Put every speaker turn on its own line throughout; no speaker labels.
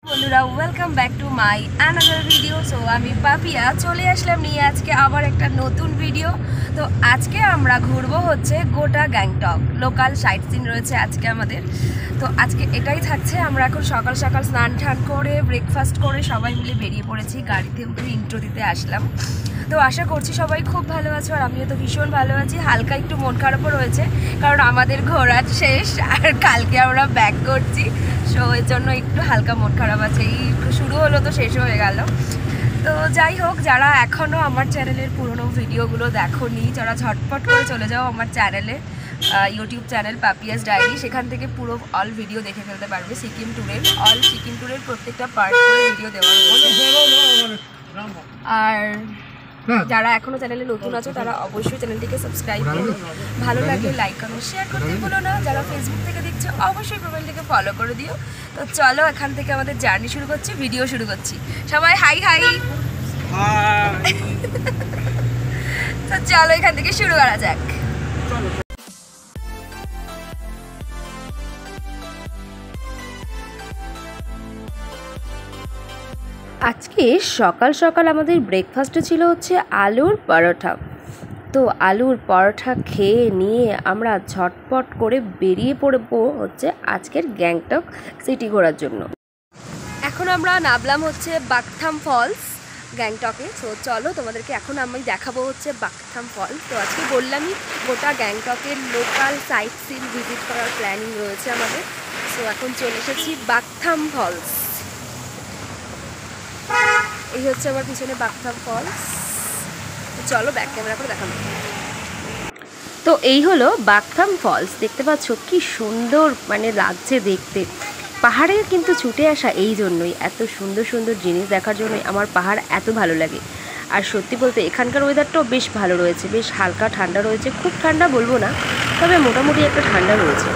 বন্ধুরা welcome back to my another video. So আমি পাপিয়া চলে আসলাম নিয়ে আজকে আবার একটা নতুন ভিডিও। তো আজকে আমরা ঘুরবো হচ্ছে গোটা গ্যাংটক, লোকাল সাইট সিন রয়েছে আজকে আমাদের। তো আজকে এটাই থাকছে। আমরা এখন সকাল সকাল স্নান টান করে ব্রেকফাস্ট করে সবাই মিলে বেরিয়ে পড়েছি, গাড়িতে উঠে ইন্ট্রো দিতে আসলাম। তো আশা করছি সবাই খুব ভালো আছো, আর আমিও তো ভীষণ ভালো আছি। হালকা একটু মন খারাপও রয়েছে, কারণ আমাদের ঘোরা শেষ আর কালকে আমরা ব্যাক করছি। সো এর জন্য একটু হালকা মন খারাপ আছে। এই শুরু হলো তো শেষ হয়ে গেল। তো যাই হোক, যারা এখনও আমার চ্যানেলের পুরনো ভিডিওগুলো দেখোনি, যারা ঝটপট করে চলে যাও আমার চ্যানেলে, ইউটিউব চ্যানেল পাপিয়াস ডায়েরি, সেখান থেকে পুরো অল ভিডিও দেখে ফেলতে পারবে। সিকিম ট্যুরের প্রত্যেকটা পার্ট করে ভিডিও দেওয়া হয়েছে। আর যারা এখনো চ্যানেলে নতুন আছো তারা অবশ্যই চ্যানেলটিকে সাবস্ক্রাইব করো, ভালো লাগে লাইক করো, শেয়ার করতে ভুলো না। যারা ফেসবুক থেকে দেখছো অবশ্যই প্রোফাইলটিকে ফলো করে দিও। তো চলো এখান থেকে আমাদের জার্নি শুরু করছি, ভিডিও শুরু করছি। সবাই হাই হাই। তো চলো এখান থেকে শুরু করা যাক। আজকে সকাল সকাল আমাদের ব্রেকফাস্টে ছিল হচ্ছে আলুর পরোটা। তো আলুর পরোটা খেয়ে নিয়ে আমরা ঝটপট করে বেরিয়ে পড়বো হচ্ছে আজকের গ্যাংটক সিটি ঘোরার জন্য। এখন আমরা নামলাম হচ্ছে বাকথাম ফলস গ্যাংটকে। তো চলো তোমাদেরকে এখন আমি দেখাবো হচ্ছে বাকথাম ফলস। তো আজকে বললামই গোটা গ্যাংটকের লোকাল সাইট সিন ভিজিট করার প্ল্যানিং রয়েছে আমাদের। তো এখন চলে এসেছি বাকথাম ফলস। এই হচ্ছে আমার পিছনে বাকথাম ফলস। চলো ব্যাক ক্যামেরা করে দেখানো। তো এই হলো বাকথাম ফলস, দেখতে পাচ্ছ কি সুন্দর মানে লাগছে দেখতে। পাহাড়ে কিন্তু ছুটে আসা এই জন্যই, এত সুন্দর সুন্দর জিনিস দেখার জন্যই আমার পাহাড় এত ভালো লাগে। আর সত্যি বলতে এখানকার ওয়েদারটাও বেশ ভালো রয়েছে, বেশ হালকা ঠান্ডা রয়েছে, খুব ঠান্ডা বলবো না, তবে মোটামুটি একটা ঠান্ডা রয়েছে।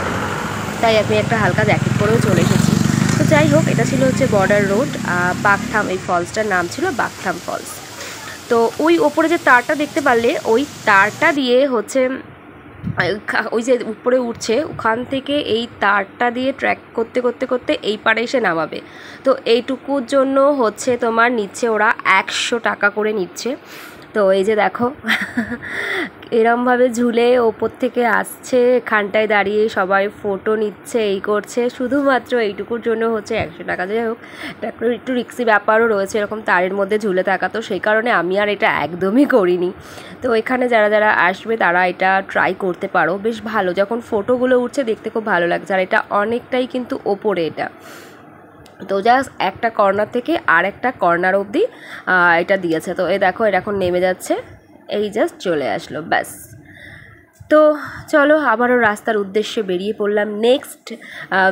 তাই আমি একটা হালকা জ্যাকেট পরেও চলে এসেছি। তো যাই হোক, এটা ছিল হচ্ছে বর্ডার রোড বাকথাম। এই ফলসটার নাম ছিল বাকথাম ফলস। তো ওই ওপরে যে তারটা দেখতে পারলে, ওই তারটা দিয়ে হচ্ছে ওই যে উপরে উঠছে, ওখান থেকে এই তারটা দিয়ে ট্র্যাক করতে করতে করতে এই পাড়ে এসে নামাবে। তো এইটুকুর জন্য হচ্ছে তোমার নিচ্ছে ওরা 100 টাকা করে নিচ্ছে। তো এই যে দেখো এরমভাবে ঝুলে ওপর থেকে আসছে, এখানটায় দাঁড়িয়ে সবাই ফটো নিচ্ছে, এই করছে, শুধুমাত্র এইটুকুর জন্য হচ্ছে 100 টাকা। যাই হোক, একটু রিক্সি ব্যাপারও রয়েছে এরকম তারের মধ্যে ঝুলে থাকা, তো সেই কারণে আমি আর এটা একদমই করিনি। তো এখানে যারা যারা আসবে তারা এটা ট্রাই করতে পারো, বেশ ভালো। যখন ফটোগুলো উঠছে দেখতে খুব ভালো লাগছে। আর এটা অনেকটাই কিন্তু ওপরে এটা, তো জাস্ট একটা কর্নার থেকে আর একটা কর্নার অবধি এটা দিয়েছে। তো এই দেখো, এটা এখন নেমে যাচ্ছে, এই জাস্ট চলে আসলো, ব্যাস। তো চলো আবারও রাস্তার উদ্দেশ্যে বেরিয়ে পড়লাম। নেক্সট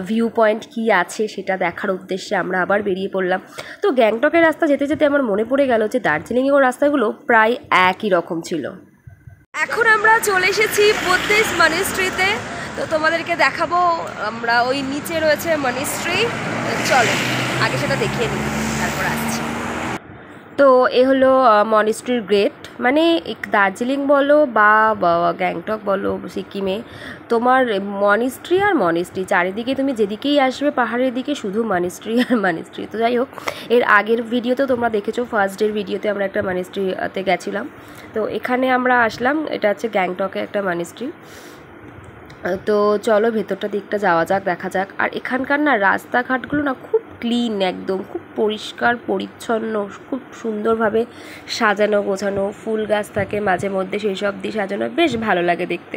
ভিউ পয়েন্ট কী আছে সেটা দেখার উদ্দেশ্যে আমরা আবার বেরিয়ে পড়লাম। তো গ্যাংটকের রাস্তা যেতে যেতে আমার মনে পড়ে গেল যে দার্জিলিংয়েও রাস্তাগুলো প্রায় একই রকম ছিল। এখন আমরা চলে এসেছি বুদ্ধিস্ট মনিস্ট্রিতে। তো তোমাদেরকে দেখাবো, আমরা ওই নিচে রয়েছে মনিস্ট্রি। চলো আগে সেটা দেখিয়ে নিই, তারপর আসছি। তো এ হলো মনিস্ট্রির গেট। মানে দার্জিলিং বলো বা গ্যাংটক বলো, সিকিমে তোমার মনিস্ট্রি আর মনিস্ট্রি, চারিদিকে তুমি যেদিকেই আসবে পাহাড়ের দিকে শুধু মনিস্ট্রি আর মনিস্ট্রি। তো যাই হোক, এর আগের ভিডিওতে তোমরা দেখেছো, ফার্স্ট ডের ভিডিওতে আমরা একটা মনিস্ট্রিতে গেছিলাম। তো এখানে আমরা আসলাম, এটা হচ্ছে গ্যাংটকে একটা মনিস্ট্রি। তো চলো ভেতরটা দিকটা যাওয়া যাক, দেখা যাক। আর এখানকার না রাস্তাঘাটগুলো না খুব ক্লিন, একদম খুব পরিষ্কার পরিচ্ছন্ন, খুব সুন্দরভাবে সাজানো গোছানো, ফুল গাছ থাকে মাঝে মধ্যে, সেই সব দিয়ে সাজানো, বেশ ভালো লাগে দেখতে।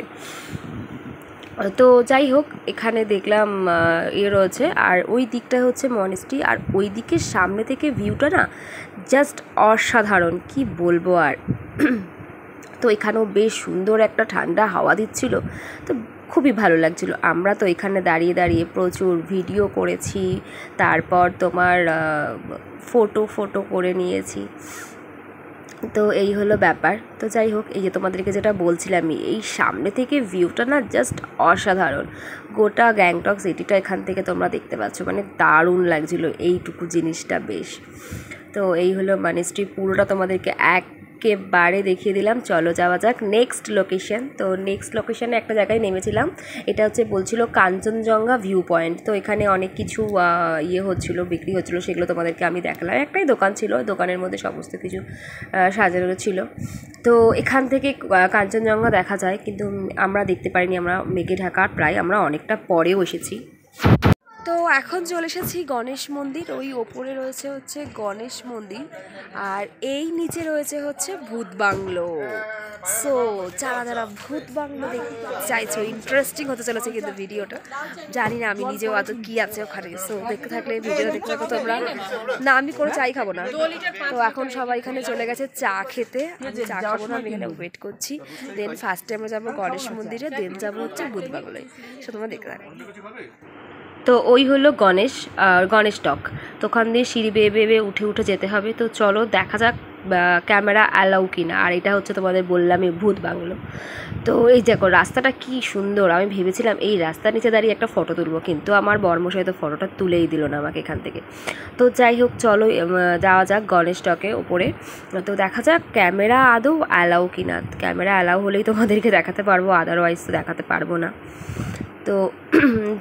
তো যাই হোক, এখানে দেখলাম রয়েছে, আর ওই দিকটা হচ্ছে মনিস্ট্রি, আর ওই দিকের সামনে থেকে ভিউটা না জাস্ট অসাধারণ, কি বলবো আর। তো এখানেও বেশ সুন্দর একটা ঠান্ডা হাওয়া দিচ্ছিল, তো খুবই ভালো লাগছিল। আমরা তো এখানে দাঁড়িয়ে দাঁড়িয়ে প্রচুর ভিডিও করেছি, তারপর তোমার ফটো করে নিয়েছি। তো এই হলো ব্যাপার। তো যাই হোক, এই যে তোমাদেরকে যেটা বলছিলাম, এই সামনে থেকে ভিউটা না জাস্ট অসাধারণ। গোটা গ্যাংটক সিটিটা এখান থেকে তোমরা দেখতে পাচ্ছ, মানে দারুণ লাগছিল এইটুকু জিনিসটা বেশ। তো এই হলো মনিস্ট্রি, পুরোটা তোমাদেরকে এক একেবারে দেখিয়ে দিলাম। চলো যাওয়া যাক নেক্সট লোকেশন। তো নেক্সট লোকেশনে একটা জায়গায় নেমেছিলাম, এটা হচ্ছে বলছিল কাঞ্চনজঙ্ঘা ভিউ পয়েন্ট। তো এখানে অনেক কিছু হচ্ছিলো, বিক্রি হচ্ছিলো, সেগুলো তোমাদেরকে আমি দেখালাম। একটাই দোকান ছিল, দোকানের মধ্যে সমস্ত কিছু সাজানো ছিল। তো এখান থেকে কাঞ্চনজঙ্ঘা দেখা যায়, কিন্তু আমরা দেখতে পারিনি, আমরা মেঘে ঢাকার প্রায় আমরা অনেকটা পরেও এসেছি। তো এখন চলে এসেছি গণেশ মন্দির। ওই ওপরে রয়েছে হচ্ছে গণেশ মন্দির, আর এই নিচে রয়েছে হচ্ছে ভূত বাংলো। সো যারা যারা ভূত বাংলো দেখতে চাইছো, ইন্টারেস্টিং হতে চলেছে কিন্তু ভিডিওটা, জানি না আমি নিজেও আজ কী আছে ওখানে। সো দেখতে থাকলে ভিডিও দেখতে থাকো তোমরা। না, আমি কোনো চাই খাবো না। তো এখন সবাই এখানে চলে গেছে চা খেতে, আমি চা খাবো না, আমি এখানে ওয়েট করছি। দেন ফার্স্টে আমরা যাবো গণেশ মন্দিরে, দেন যাবো হচ্ছে ভূত বাংলোয়। সো তোমরা দেখতে থাকো। তো ওই হলো গণেশ টক। তো ওখান দিয়ে সিঁড়ি বেয়ে বেয়ে উঠে উঠে যেতে হবে। তো চলো দেখা যাক ক্যামেরা অ্যালাউ কিনা। আর এটা হচ্ছে তোমাদের বললামই ভূত বাংলো। তো এই দেখো রাস্তাটা কি সুন্দর। আমি ভেবেছিলাম এই রাস্তার নিচে দাঁড়িয়ে একটা ফটো তুলবো, কিন্তু আমার বর্মশাই তো ফটোটা তুলেই দিল না আমাকে এখান থেকে। তো যাই হোক চলো যাওয়া যাক গণেশ টকে ওপরে। তো দেখা যাক ক্যামেরা আদৌ অ্যালাউ কিনা। ক্যামেরা অ্যালাউ হলেই তোমাদেরকে দেখাতে পারবো, আদারওয়াইজ তো দেখাতে পারবো না। তো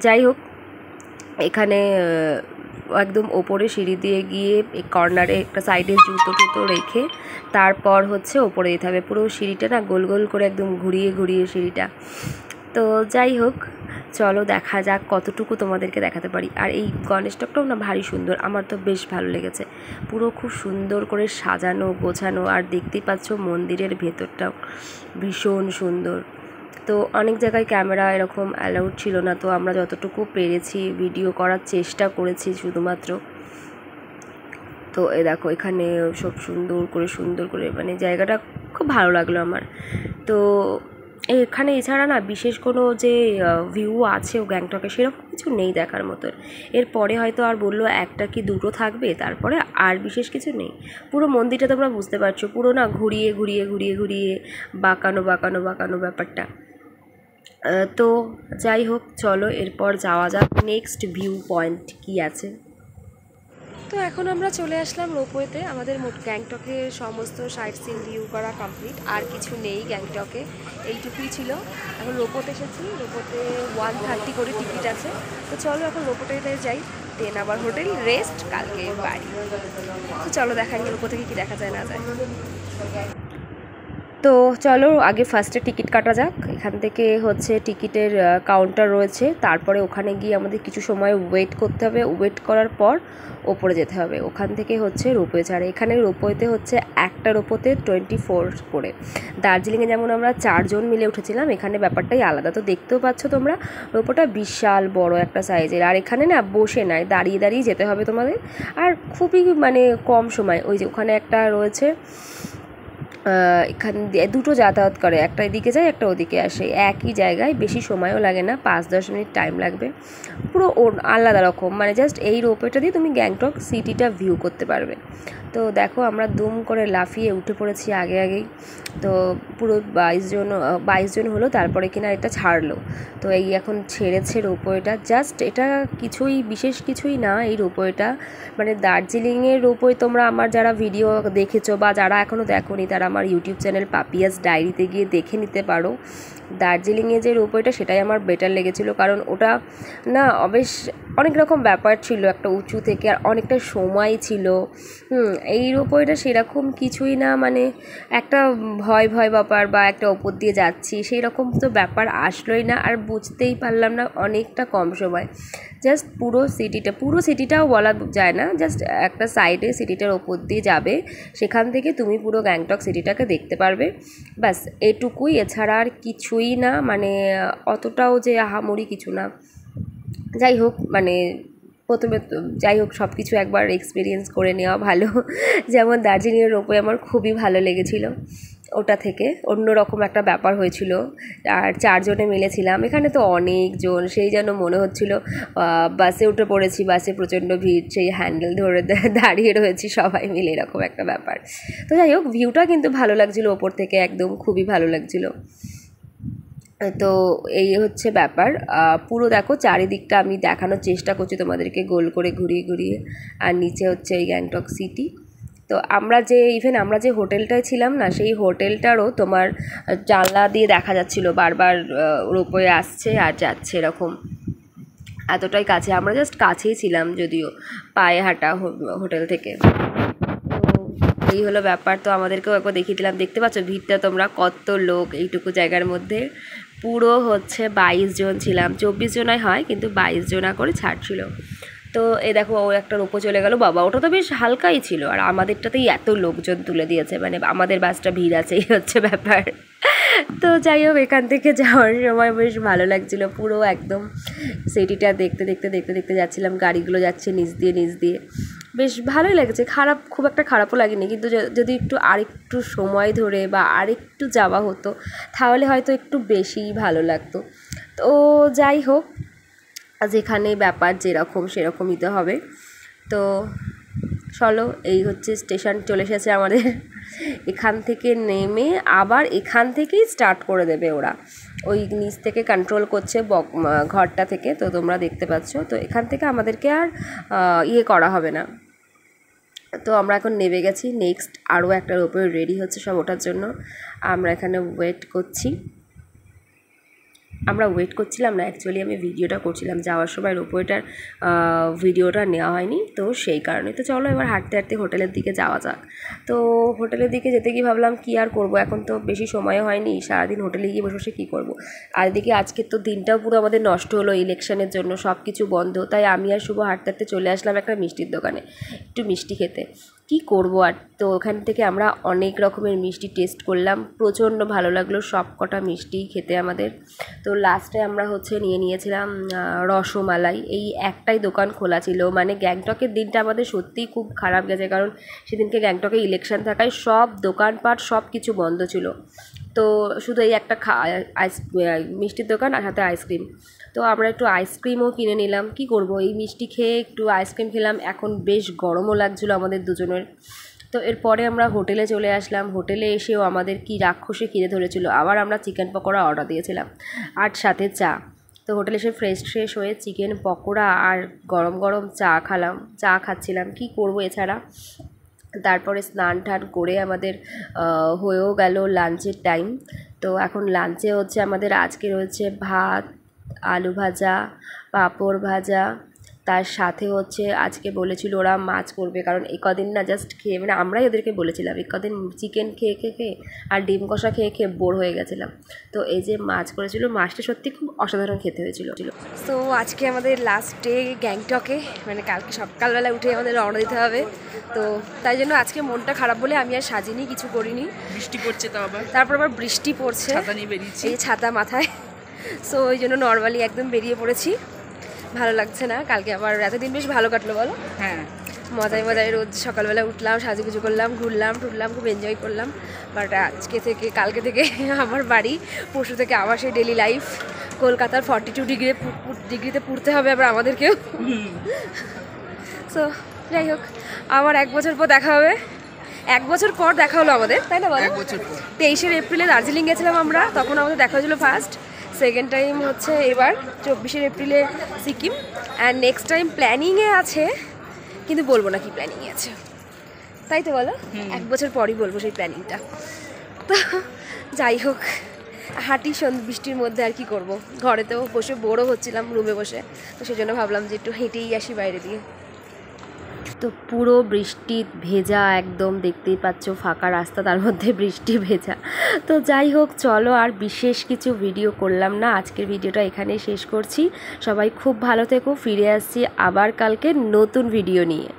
যাই হোক এখানে একদম ওপরে সিঁড়ি দিয়ে গিয়ে কর্নারে একটা সাইডে জুতো টুতো রেখে তারপর হচ্ছে ওপরে যেতে হবে। পুরো সিঁড়িটা না গোল গোল করে একদম ঘুরিয়ে ঘুরিয়ে সিঁড়িটা। তো যাই হোক চলো দেখা যাক কতটুকু তোমাদেরকে দেখাতে পারি। আর এই গণেশ টকটাও না ভারী সুন্দর, আমার তো বেশ ভালো লেগেছে। পুরো খুব সুন্দর করে সাজানো গোছানো, আর দেখতেই পাচ্ছ মন্দিরের ভেতরটাও ভীষণ সুন্দর। তো অনেক জায়গায় ক্যামেরা এরকম অ্যালাউড ছিল না, তো আমরা যতটুকু পেরেছি ভিডিও করার চেষ্টা করেছি শুধুমাত্র। তো দেখো এখানে সব সুন্দর করে মানে জায়গাটা খুব ভালো লাগলো আমার। তো এখানে এছাড়া না বিশেষ কোনো যে ভিউ আছে ও গ্যাংটকে সেরকম কিছু নেই দেখার মতো। এরপরে হয়তো আর বললো একটা কি দুটো থাকবে, তারপরে আর বিশেষ কিছু নেই। পুরো মন্দিরটা তোমরা বুঝতে পারছো, পুরো না ঘুরিয়ে ঘুরিয়ে ঘুরিয়ে ঘুরিয়ে বাঁকানো বাঁকানো বাঁকানো ব্যাপারটা। তো যাই হোক চলো এরপর যাওয়া যাক নেক্সট ভিউ পয়েন্ট কি আছে। তো এখন আমরা চলে আসলাম রোপওয়েতে। আমাদের মোট গ্যাংটকের সমস্ত সাইট সিন ভিউ করা কমপ্লিট, আর কিছু নেই গ্যাংটকে, এইটুকুই ছিল। এখন রোপোতে এসেছি, রোপোতে 130 করে টিকিট আছে। তো চলো এখন রোপোতে যাই, দেন আবার হোটেল, রেস্ট, কালকে বাড়ি। তো চলো দেখা নিয়ে রোপো থেকে কী দেখা যায় না যায়। তো চলো আগে ফার্স্টে টিকিট কাটা যাক। এখান থেকে হচ্ছে টিকিটের কাউন্টার রয়েছে, তারপরে ওখানে গিয়ে আমাদের কিছু সময় ওয়েট করতে হবে। ওয়েট করার পর ওপরে যেতে হবে। ওখান থেকে হচ্ছে রোপওয়ে ছাড়ে। এখানে রোপওয়েতে হচ্ছে একটা রোপোতে 24 করে। দার্জিলিংয়ে যেমন আমরা 4 জন মিলে উঠেছিলাম, এখানে ব্যাপারটাই আলাদা। তো দেখতেও পাচ্ছ তোমরা রোপোটা বিশাল বড় একটা সাইজের। আর এখানে না বসে নয়, দাঁড়িয়ে দাঁড়িয়ে যেতে হবে তোমাদের, আর খুবই মানে কম সময়। ওই যে ওখানে একটা রয়েছে, এখান দিয়ে দুটো যাতায়াত করে, একটা এদিকে যায় একটা ওদিকে আসে একই জায়গায়, বেশি সময়ও লাগে না, 5-10 মিনিট টাইম লাগবে। পুরো আলাদা রকম, মানে জাস্ট এই রোপওয়েটা দিয়ে তুমি গ্যাংটক সিটিটা ভিউ করতে পারবে। তো দেখো আমরা দুম করে লাফিয়ে উঠে পড়েছি আগেই। তো পুরো 22 জন হলো, তারপরে কিনা এটা ছাড়লো। তো এই এখন ছেড়েছে রোপওয়েটা। জাস্ট এটা কিছুই বিশেষ কিছুই না এই রোপওয়েটা, মানে দার্জিলিংয়ের রোপওয়ে তোমরা আমার যারা ভিডিও দেখেছো বা যারা এখনও দেখোনি তারা আমার ইউটিউব চ্যানেল পাপিয়াস ডায়েরিতে গিয়ে দেখে নিতে পারো। দার্জিলিংয়ে যে রোপওয়েটা সেটাই আমার বেটার লেগেছিলো, কারণ ওটা না বেশ অনেক রকম ব্যাপার ছিল, একটা উঁচু থেকে, আর অনেকটা সময় ছিল। এই রোপওয়েটা সেরকম কিছুই না, মানে একটা ভয় ভয় ব্যাপার বা একটা ওপর দিয়ে যাচ্ছি সেই রকম তো ব্যাপার আসলোই না। আর বুঝতেই পারলাম না, অনেকটা কম সময়। জাস্ট পুরো সিটিটাও বলা যায় না, জাস্ট একটা সাইডে সিটিটার ওপর দিয়ে যাবে, সেখান থেকে তুমি পুরো গ্যাংটক সিটিটাকে দেখতে পারবে, ব্যাস এটুকুই। এছাড়া আর কিছুই না, মানে অতটাও যে আহামরি কিছু না। যাই হোক মানে প্রথমে যাই হোক সব কিছু একবার এক্সপিরিয়েন্স করে নেওয়া ভালো। যেমন দার্জিলিংয়ের রোপওয়ে আমার খুবই ভালো লেগেছিলো, ওটা থেকে অন্যরকম একটা ব্যাপার হয়েছিল। আর 4 জনে মিলেছিলাম, এখানে তো অনেকজন, সেই যেন মনে হচ্ছিল বাসে উঠে পড়েছি, বাসে প্রচণ্ড ভিড়, সেই হ্যান্ডেল ধরে দাঁড়িয়ে রয়েছি সবাই মিলে, এরকম একটা ব্যাপার। তো যাই হোক ভিউটা কিন্তু ভালো লাগছিলো ওপর থেকে, একদম খুবই ভালো লাগছিলো। তো এই হচ্ছে ব্যাপার। পুরো দেখো চারিদিকটা আমি দেখানোর চেষ্টা করছি তোমাদেরকে গোল করে ঘুরিয়ে ঘুরিয়ে। আর নিচে হচ্ছে এই গ্যাংটক সিটি। তো তো আমরা যে হোটেলটায় ছিলাম না, সেই হোটেলটারও তোমার জানলা দিয়ে দেখা যাচ্ছিলো বারবার রোপওয়ে আসছে আর যাচ্ছে, এরকম এতটাই কাছে। আমরা জাস্ট কাছেই ছিলাম, যদিও পায়ে হাঁটা হোটেল থেকে। তো এই হলো ব্যাপার। তো আমাদেরকেও একবার দেখিয়ে দিলাম। দেখতে পাচ্ছ ভিড়টা তোমরা, কত লোক এইটুকু জায়গার মধ্যে। পুরো হচ্ছে 22 জন ছিলাম, 24 জনাই হয় কিন্তু 22 জনা করে ছাড়ছিল। তো এই দেখো ও একটা রোপো চলে গেল, বাবা ওটা তো বেশ হালকাই ছিল, আর আমাদেরটাতেই এত লোকজন তুলে দিয়েছে, মানে আমাদের বাসটা ভিড় আছে, এই হচ্ছে ব্যাপার। তো যাই হোক, এখান থেকে যাওয়ার সময় বেশ ভালো লাগছিলো, পুরো একদম সিটিটা দেখতে দেখতে দেখতে দেখতে যাচ্ছিলাম, গাড়িগুলো যাচ্ছে নিচ দিয়ে, বেশ ভালোই লাগছে, খুব একটা খারাপও লাগেনি। কিন্তু যদি একটু আরেকটু সময় ধরে বা আরেকটু যাওয়া হতো তাহলে হয়তো একটু বেশিই ভালো লাগতো। তো যাই হোক, যেখানে ব্যাপার যেরকম সেরকমই তো হবে। তো চলো, এই হচ্ছে স্টেশন চলে এসেছে আমাদের। এখান থেকে নেমে আবার এখান থেকেই স্টার্ট করে দেবে ওরা, ওই নিচ থেকে কন্ট্রোল করছে ঘরটা থেকে, তো তোমরা দেখতে পাচ্ছ। তো এখান থেকে আমাদেরকে আর করা হবে না। তো আমরা এখন নেমে গেছি, নেক্সট আরও একটা রোপওয়ে রেডি হচ্ছে সব ওঠার জন্য। আমরা এখানে ওয়েট করছিলাম না, অ্যাকচুয়ালি আমি ভিডিওটা করছিলাম, যাওয়ার সময় রোপওয়েটার ভিডিওটা নেওয়া হয়নি, তো সেই কারণে। তো চলো এবার হাঁটতে হাঁটতে হোটেলের দিকে যাওয়া যাক। তো হোটেলের দিকে যেতে গিয়ে ভাবলাম কি আর করবো, এখন তো বেশি সময় হয়নি, সারাদিন হোটেলে গিয়ে বসে বসে কী করবো। আর এদিকে আজকের তো দিনটাও পুরো আমাদের নষ্ট হলো, ইলেকশনের জন্য সব কিছু বন্ধ। তাই আমি আর শুভ হাঁটতে হাঁটতে চলে আসলাম একটা মিষ্টির দোকানে একটু মিষ্টি খেতে। কি করবো আর। তো ওখান থেকে আমরা অনেক রকমের মিষ্টি টেস্ট করলাম, প্রচণ্ড ভালো লাগলো সব কটা মিষ্টি খেতে আমাদের। তো লাস্টে আমরা নিয়ে নিয়েছিলাম রসমালাই। এই একটাই দোকান খোলা ছিল, মানে গ্যাংটকের দিনটা আমাদের সত্যিই খুব খারাপ গেছে, কারণ সেদিনকে গ্যাংটকে ইলেকশন থাকায় সব দোকানপাট সব কিছু বন্ধ ছিল। তো শুধু এই একটা মিষ্টির দোকান আর সাথে আইসক্রিম। তো আমরা একটু আইসক্রিমও কিনে নিলাম। কি করব, এই মিষ্টি খেয়ে একটু আইসক্রিম খেলাম, এখন বেশ গরমও লাগছিলো আমাদের দুজনের। তো এরপরে আমরা হোটেলে চলে আসলাম। হোটেলে এসেও আমাদের কি রাক্ষসে খিদে ধরেছিল, আবার আমরা চিকেন পকোড়া অর্ডার দিয়েছিলাম আর সাথে চা। তো হোটেলে এসে ফ্রেশ হয়ে চিকেন পকোড়া আর গরম গরম চা খাচ্ছিলাম। কি করব এছাড়া। তারপরে স্নান টান করে আমাদের হয়েও গেল লাঞ্চের টাইম। তো এখন লাঞ্চে আমাদের আজকে রয়েছে ভাত, আলু ভাজা, পাঁপড় ভাজা, তার সাথে আজকে বলেছিল ওরা মাছ করবে, কারণ এই কদিন না জাস্ট খেয়ে, মানে আমরাই ওদেরকে বলেছিলাম, এই কদিন চিকেন খেয়ে আর ডিম কষা খেয়ে বোর হয়ে গেছিলাম। তো এই যে মাছ করেছিল, মাছটা সত্যি খুব অসাধারণ খেতে হয়েছিল। তো আজকে আমাদের লাস্ট ডে গ্যাংটকে, মানে কালকে সকালবেলা উঠে আমাদের রওনা দিতে হবে। তো তাই জন্য আজকে মনটা খারাপ বলে আমি আর সাজিনি, কিছু করিনি।
বৃষ্টি পড়ছে,
তারপর আবার বৃষ্টি পড়ছে, এই ছাতা মাথায়। সো ওই জন্য নর্মালি একদম বেরিয়ে পড়েছি, ভালো লাগছে না। কালকে আবার এতদিন বেশ ভালো কাটলো বলো।
হ্যাঁ,
মজায় রোজ সকালবেলা উঠলাম, সাজুগুজু করলাম, ঘুরলাম, খুব এনজয় করলাম। বাট কালকে থেকে আমার বাড়ি, পরশু থেকে আবার সেই ডেলি লাইফ। কলকাতার 42 ডিগ্রিতে পুড়তে হবে আবার আমাদেরকেও। সো যাই হোক, আবার 1 বছর পর দেখা হবে। 1 বছর পর দেখা হলো আমাদের, তাই না বলো? 23শে এপ্রিলে দার্জিলিং গেছিলাম আমরা, তখন আমাদের দেখা হয়েছিল ফার্স্ট। সেকেন্ড টাইম এবার 24শে এপ্রিলে সিকিম। অ্যান্ড নেক্সট টাইম প্ল্যানিংয়ে আছে, কিন্তু বলবো না কি প্ল্যানিংয়ে আছে, তাই তো বলো? 1 বছর পরই বলবো সেই প্ল্যানিংটা। তো যাই হোক, হাঁটি বৃষ্টির মধ্যে, আর কি করব, ঘরেতেও বসে বোরও হচ্ছিলাম রুমে বসে। তো সেই জন্য ভাবলাম যে একটু হেঁটেই আসি বাইরে দিয়ে। তো পুরো বৃষ্টি ভেজা, একদম দেখতেই পাচ্ছ ফাঁকা রাস্তা, তার মধ্যে বৃষ্টি ভেজা। তো যাই হোক, চলো আর বিশেষ কিছু ভিডিও করলাম না, আজকের ভিডিওটা এখানেই শেষ করছি। সবাই খুব ভালো থেকো, ফিরে আসছি আবার কালকে নতুন ভিডিও নিয়ে।